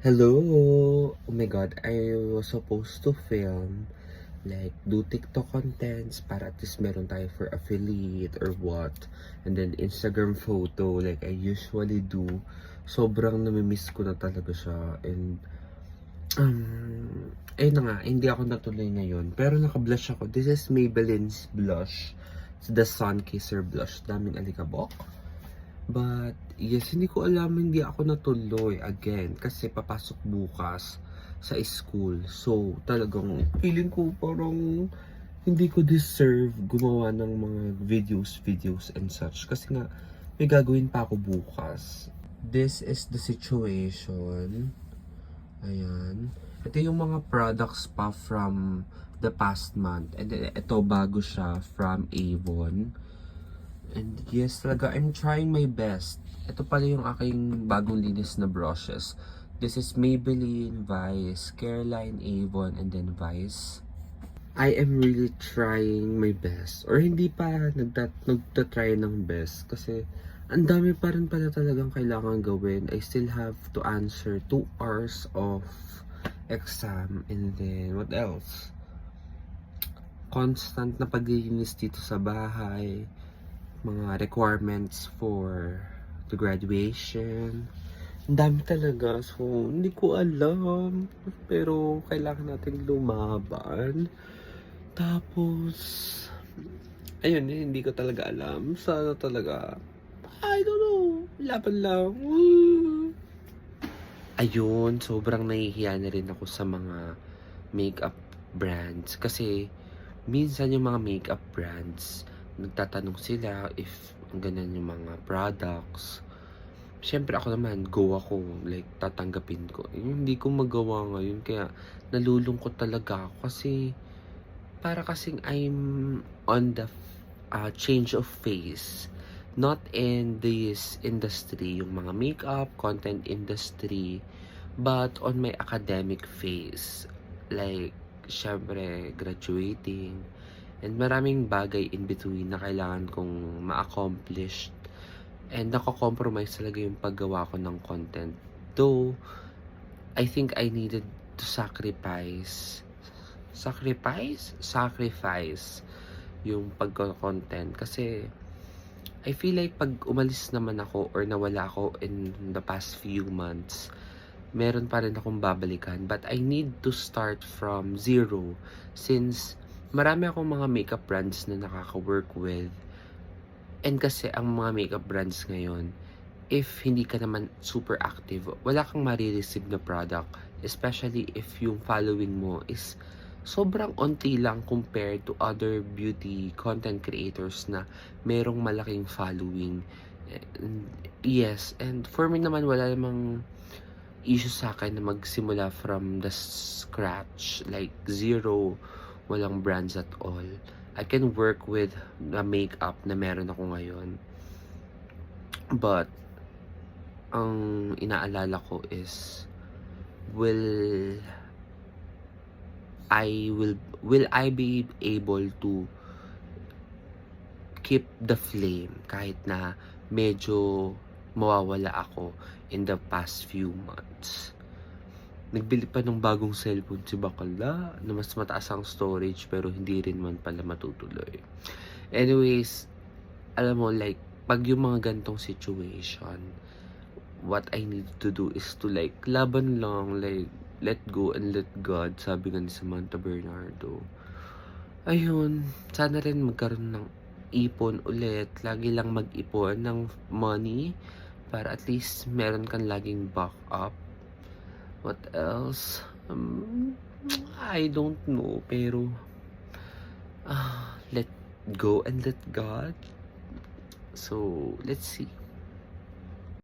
Hello! Oh my God, I was supposed to film, like, do TikTok contents para at least meron tayo for affiliate or what. And then Instagram photo, like I usually do. Sobrang namimiss ko na talaga siya. And, ayun na nga, hindi ako natuloy ngayon. Pero naka-blush ako. This is Maybelline's blush. It's the Sun Kisser blush. Daming alikabok. But, yes, hindi ko alam, hindi ako natuloy again kasi papasok bukas sa school. So, talagang feeling ko parang hindi ko deserve gumawa ng mga videos and such. Kasi nga, may gagawin pa ako bukas. This is the situation. Ayan. Ito yung mga products pa from the past month. And ito bago siya from Avon. And yes, talaga, I'm trying my best. Ito pala yung aking bagong linis na brushes. This is Maybelline, Vice, Careline, Avon, and then Vice. I am really trying my best. Or hindi pa nagtatry ng best. Kasi ang dami pa rin pala talagang kailangan gawin. I still have to answer 2 hours of exam. And then, what else? Constant na paglilinis dito sa bahay, mga requirements for the graduation. Ang dami talaga. So, hindi ko alam. Pero, kailangan natin lumaban. Tapos, ayun, hindi ko talaga alam. Sana talaga, I don't know. Laban lang. Ayun, sobrang nahihiya na rin ako sa mga makeup brands. Kasi, minsan yung mga makeup brands, nagtatanong sila if ganyan yung mga products. Siyempre ako naman, go ako, like tatanggapin ko. Yung hindi ko magawa ngayon, kaya nalulungkot talaga ako kasi para kasing I'm on the change of phase. Not in this industry, yung mga makeup, content industry, but on my academic phase. Like, syempre, graduating, and maraming bagay in between na kailangan kong ma-accomplish. And nako-compromise talaga yung paggawa ko ng content. Though, I think I needed to sacrifice yung pagko-content. Kasi, I feel like pag umalis naman ako or nawala ako in the past few months, meron pa rin akong babalikan. But I need to start from zero since marami akong mga makeup brands na nakaka-work with. And kasi ang mga makeup brands ngayon, if hindi ka naman super active, wala kang marireceive na product. Especially if yung following mo is sobrang onti lang compared to other beauty content creators na merong malaking following. And, yes, and for me naman wala namang issue sa akin na magsimula from the scratch, like zero, walang brands at all. I can work with the makeup na meron ako ngayon. But, ang inaalala ko is, will I be able to keep the flame kahit na medyo mawawala ako in the past few months. Nagbili pa ng bagong cellphone si bakla na mas mataas ang storage pero hindi rin man pala matutuloy. Anyways, alam mo, like, pag yung mga gantong situation, what I need to do is to like, laban lang, like, let go and let God, sabi nga ni Samantha Bernardo. Ayun, sana rin magkaroon ng ipon ulit. Lagi lang mag-ipon ng money para at least meron kang laging backup. What else? I don't know, pero let go and let God. So, let's see.